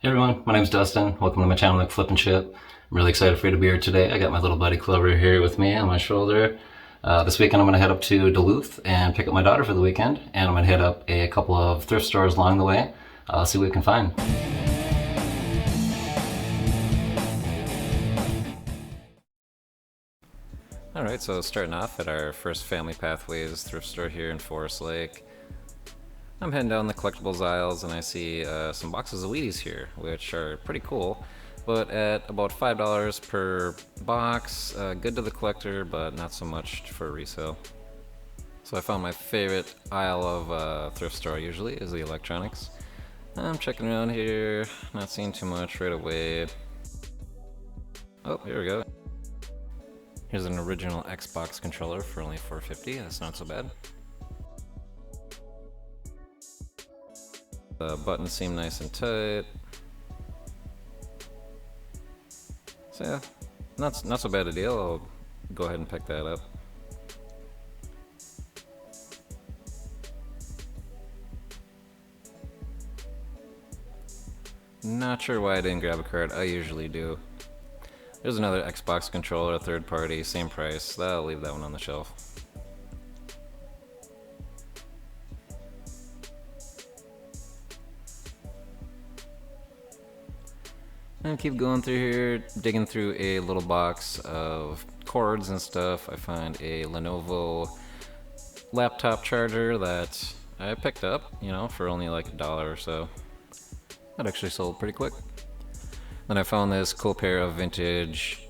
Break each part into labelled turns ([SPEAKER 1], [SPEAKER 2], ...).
[SPEAKER 1] Hey everyone, my name's Dustin. Welcome to my channel, like Flip and Ship. I'm really excited for you to be here today. I got my little buddy Clover here with me on my shoulder. This weekend I'm going to head up to Duluth and pick up my daughter for the weekend, and I'm going to hit up a couple of thrift stores along the way. See what we can find.
[SPEAKER 2] Alright, so starting off at our first Family Pathways thrift store here in Forest Lake. I'm heading down the collectibles aisles and I see some boxes of Wheaties here, which are pretty cool, but at about $5 per box. Good to the collector, but not so much for resale. So I found my favorite aisle of thrift store usually is the electronics. I'm checking around here, not seeing too much right away. Oh, here we go. Here's an original Xbox controller for only $4.50, that's not so bad. The buttons seem nice and tight. So yeah, not so bad a deal. I'll go ahead and pick that up. Not sure why I didn't grab a card. I usually do. There's another Xbox controller, third party, same price. I'll leave that one on the shelf. And keep going through here, digging through a little box of cords and stuff. I find a Lenovo laptop charger that I picked up, for only like $1 or so. That actually sold pretty quick. Then I found this cool pair of vintage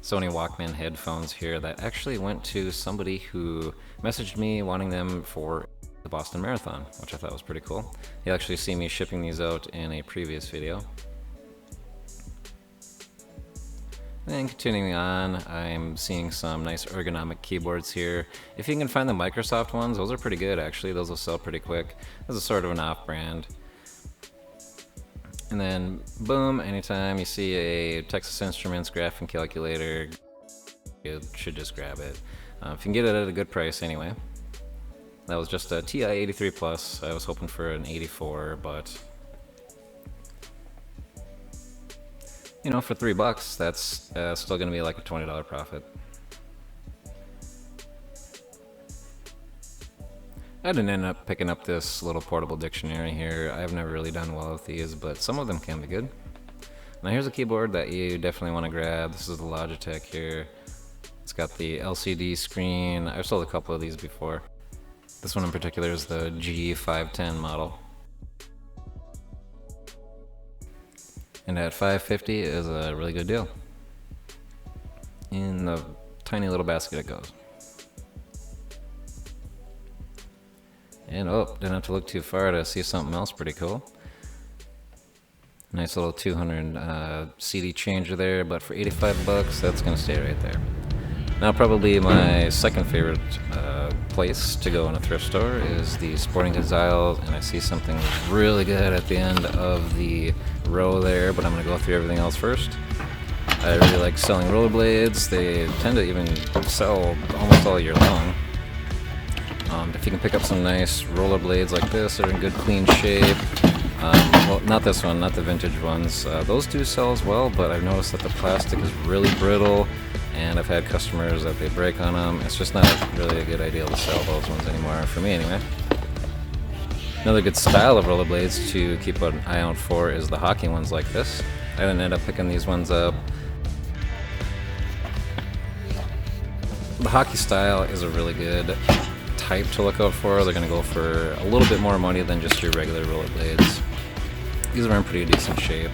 [SPEAKER 2] Sony Walkman headphones here that actually went to somebody who messaged me wanting them for the Boston Marathon, which I thought was pretty cool. You actually see me shipping these out in a previous video. Then continuing on, I'm seeing some nice ergonomic keyboards here. If you can find the Microsoft ones, those are pretty good actually. Those will sell pretty quick. This is sort of an off-brand. And then, boom, anytime you see a Texas Instruments graphing calculator, you should just grab it. If you can get it at a good price anyway. That was just a TI 83 Plus. I was hoping for an 84, but for $3, that's still gonna be like a $20 profit. I didn't end up picking up this little portable dictionary here. I've never really done well with these, but some of them can be good. Now here's a keyboard that you definitely want to grab. This is the Logitech here. It's got the LCD screen. I've sold a couple of these before. This one in particular is the G510 model. And at $5.50 is a really good deal. In the tiny little basket it goes. And didn't have to look too far to see something else pretty cool. Nice little 200 CD changer there, but for $85, that's gonna stay right there. Now probably my second favorite place to go in a thrift store is the sporting goods aisle, and I see something really good at the end of the row there, but I'm gonna go through everything else first. I really like selling rollerblades. They tend to even sell almost all year long. If you can pick up some nice rollerblades like this, they're in good clean shape. Well, not this one, not the vintage ones. Those do sell as well, but I've noticed that the plastic is really brittle, and I've had customers that they break on them. It's just not really a good idea to sell those ones anymore, for me anyway. Another good style of rollerblades to keep an eye out for is the hockey ones like this. I didn't end up picking these ones up. The hockey style is a really good type to look out for. They're going to go for a little bit more money than just your regular rollerblades. These are in pretty decent shape.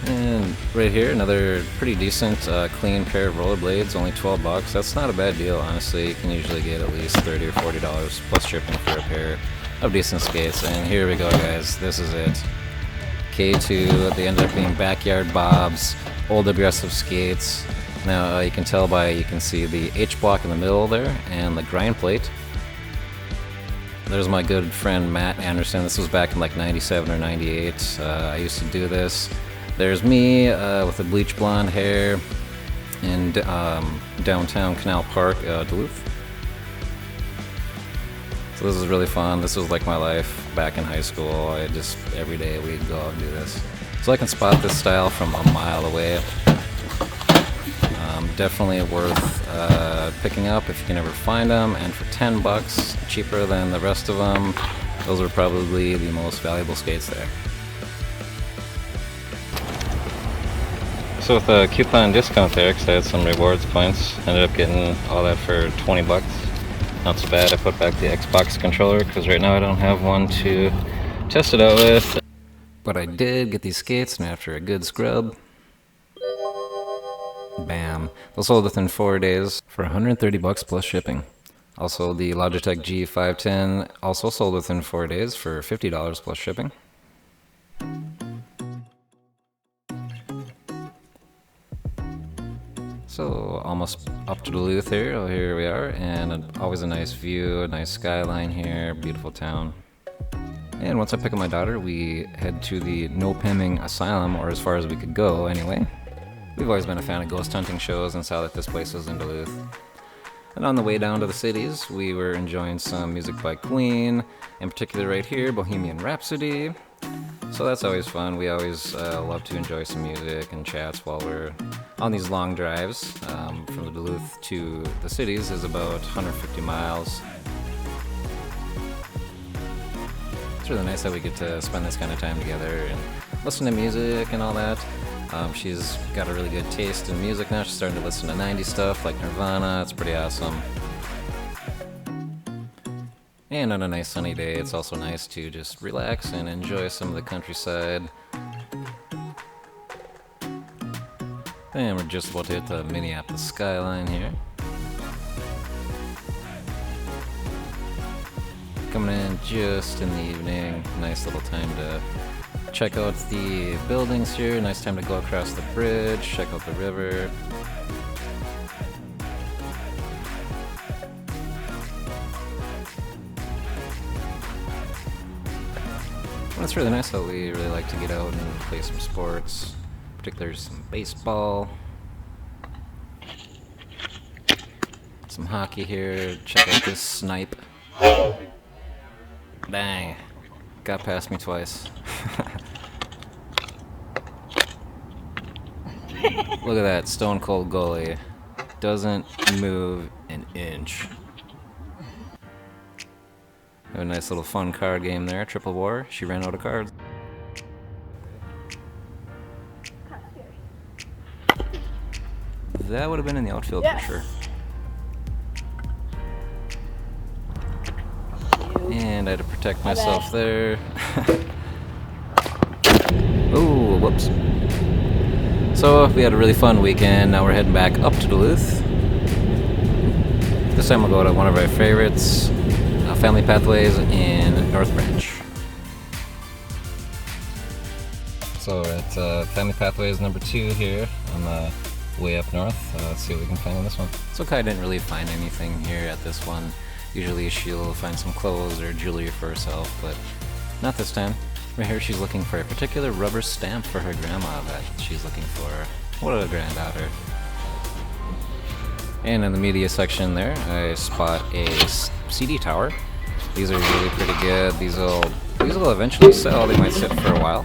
[SPEAKER 2] And right here, another pretty decent, clean pair of rollerblades, only $12. That's not a bad deal, honestly. You can usually get at least $30 or $40 plus shipping for a pair of decent skates. And here we go, guys. This is it. K2, they ended up being backyard bobs, old aggressive skates. Now you can tell you can see the H block in the middle there and the grind plate. There's my good friend Matt Anderson. This was back in like 97 or 98. I used to do this. There's me with the bleach blonde hair in downtown Canal Park, Duluth. So this is really fun. This was like my life back in high school. I just, every day we'd go out and do this. So I can spot this style from a mile away. Definitely worth picking up if you can ever find them, and for 10 bucks, cheaper than the rest of them, those are probably the most valuable skates there. So with a coupon discount there, because I had some rewards points, ended up getting all that for 20 bucks. Not so bad. I put back the Xbox controller because right now I don't have one to test it out with. But I did get these skates, and after a good scrub, bam, those sold within 4 days for 130 bucks plus shipping. Also, the Logitech G510 also sold within 4 days for $50 plus shipping. So almost up to Duluth here. Oh, here we are, and always a nice view, a nice skyline here, beautiful town. And once I pick up my daughter, we head to the No Pimming Asylum, or as far as we could go anyway. We've always been a fan of ghost hunting shows and saw that this place was in Duluth. And on the way down to the cities, we were enjoying some music by Queen, in particular right here, Bohemian Rhapsody. So that's always fun. We always love to enjoy some music and chats while we're on these long drives. From the Duluth to the cities is about 150 miles. It's really nice that we get to spend this kind of time together and listen to music and all that. She's got a really good taste in music now. She's starting to listen to 90s stuff like Nirvana. It's pretty awesome. And on a nice sunny day, it's also nice to just relax and enjoy some of the countryside. And we're just about to hit the Minneapolis skyline here. Coming in just in the evening. Nice little time to check out the buildings here. Nice time to go across the bridge, check out the river. And it's really nice how we really like to get out and play some sports, particularly some baseball, some hockey here. Check out this snipe. Dang, got past me twice. Look at that stone cold goalie. Doesn't move an inch. Have a nice little fun card game there. Triple War. She ran out of cards. That would have been in the outfield for sure. And I had to protect myself there. Oh, whoops. So we had a really fun weekend. Now we're heading back up to Duluth. This time we'll go to one of our favorites, Family Pathways in North Branch. So we're at Family Pathways number 2 here on the way up north. Let's see what we can find on this one. So Kai didn't really find anything here at this one. Usually she'll find some clothes or jewelry for herself, but not this time. Right here she's looking for a particular rubber stamp for her grandma that she's looking for. What a granddaughter. And in the media section there, I spot a CD tower. These are really pretty good. These will eventually sell. They might sit for a while,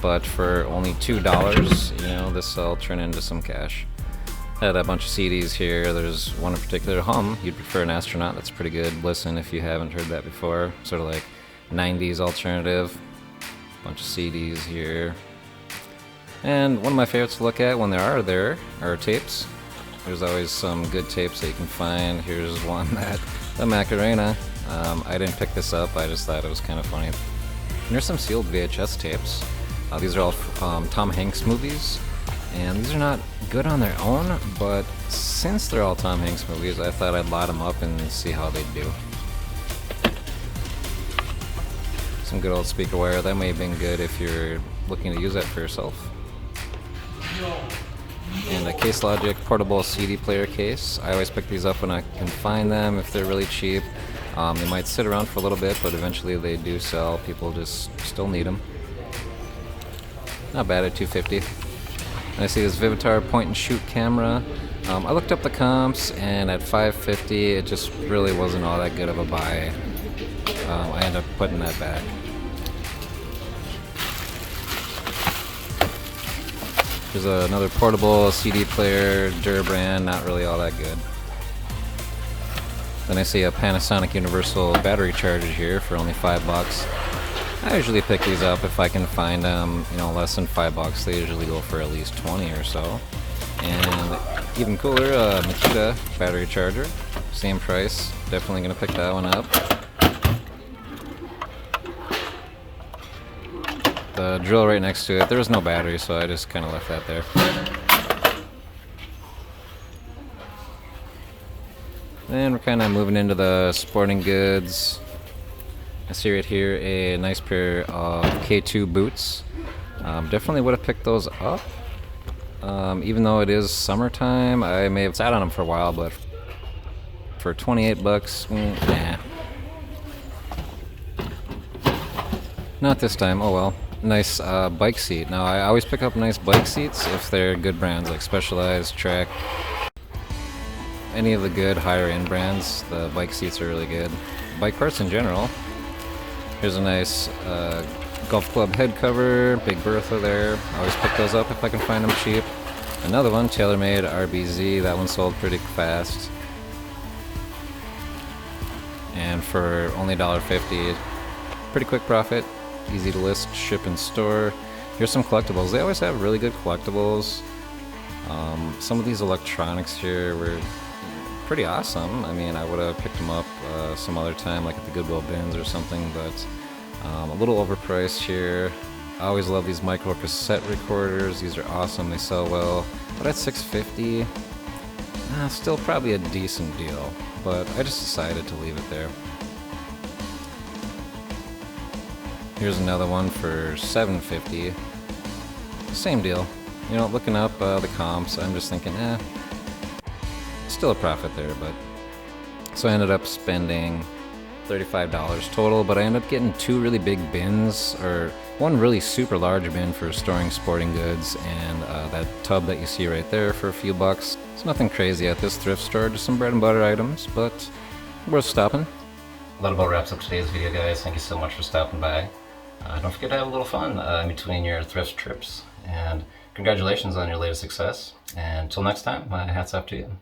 [SPEAKER 2] but for only $2, you know, this will turn into some cash. Had a bunch of CDs here. There's one in particular, Hum, You'd Prefer an Astronaut. That's pretty good. Listen if you haven't heard that before. Sort of like 90s alternative. Bunch of CDs here. And one of my favorites to look at when there are tapes. There's always some good tapes that you can find. Here's one the Macarena. I didn't pick this up. I just thought it was kind of funny. And there's some sealed VHS tapes. These are all Tom Hanks movies. And these are not good on their own, but since they're all Tom Hanks movies, I thought I'd lot them up and see how they'd do. Some good old speaker wire. That may have been good if you're looking to use that for yourself. And a Case Logic portable CD player case. I always pick these up when I can find them if they're really cheap. They might sit around for a little bit, but eventually they do sell. People just still need them. Not bad at $250. And I see this Vivitar point and shoot camera. I looked up the comps, and at $550 it just really wasn't all that good of a buy. I end up putting that back. There's another portable CD player, Durbrand, not really all that good. Then I see a Panasonic Universal battery charger here for only $5. I usually pick these up if I can find them, you know, less than $5. They usually go for at least 20 or so. And even cooler, Makita battery charger, same price. Definitely gonna pick that one up. The drill right next to it, there was no battery, so I just kind of left that there. Then we're kind of moving into the sporting goods. I see right here a nice pair of K2 boots. Definitely would have picked those up. Even though it is summertime, I may have sat on them for a while, but for $28, nah. Not this time, oh well. Nice bike seat. Now I always pick up nice bike seats if they're good brands like Specialized, Trek. Any of the good higher end brands, the bike seats are really good. Bike parts in general. Here's a nice golf club head cover, Big Bertha there. I always pick those up if I can find them cheap. Another one, TaylorMade RBZ. That one sold pretty fast. And for only $1.50, pretty quick profit. Easy to list, ship in store. Here's some collectibles. They always have really good collectibles. Some of these electronics here were pretty awesome. I mean, I would have picked them up some other time, like at the Goodwill bins or something, but a little overpriced here. I always love these micro cassette recorders. These are awesome. They sell well. But at $6.50, still probably a decent deal. But I just decided to leave it there. Here's another one for $7.50. Same deal. You know, looking up the comps, I'm just thinking, still a profit there, but... So I ended up spending $35 total, but I ended up getting two really big bins, or one really super large bin for storing sporting goods, and that tub that you see right there for a few bucks. It's nothing crazy at this thrift store, just some bread and butter items, but worth stopping.
[SPEAKER 1] That about wraps up today's video, guys. Thank you so much for stopping by. Don't forget to have a little fun in between your thrift trips, and congratulations on your latest success. And until next time, my hat's off to you.